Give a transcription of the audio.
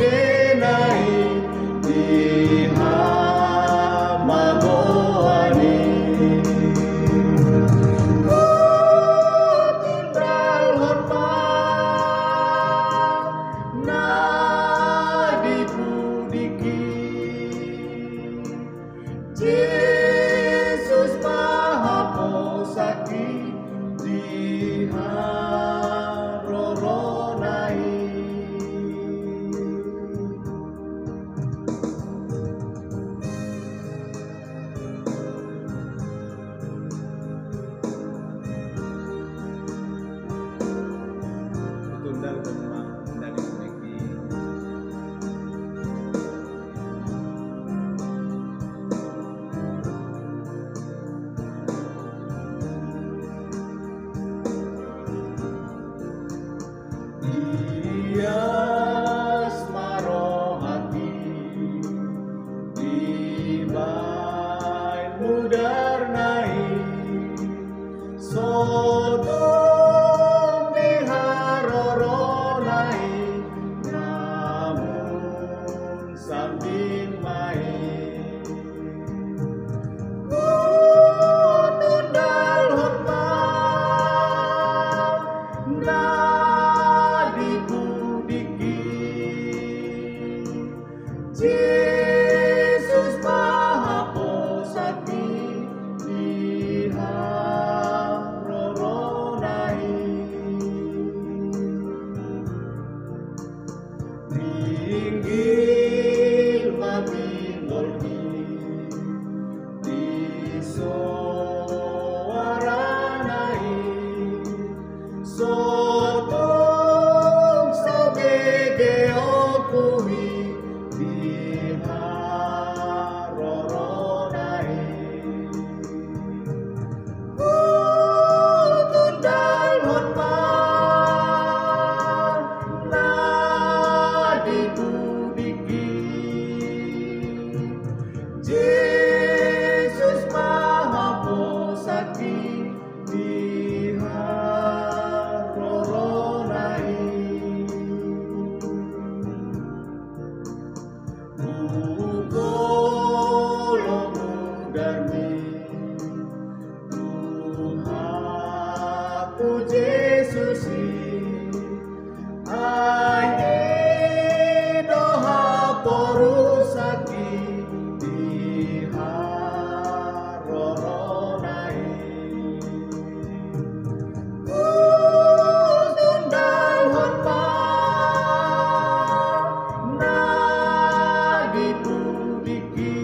denai di hamagoani tundal hormat na dipudiki Yesus Maha Posaki di haroronai tundal hormat dari memiliki Dias marohati di bain mudernai sodom di haroronai namun sambing main tundal hormat na Yesus Maha Posaki di haroronai Ringgil mabingolki di soaranai sotong sabege opui di haroronai tundal hormat na dipudiki Yesus Maha Posaki di haroronai Yesus ai doha porusaki di haroronai tundal hormat na dipudiki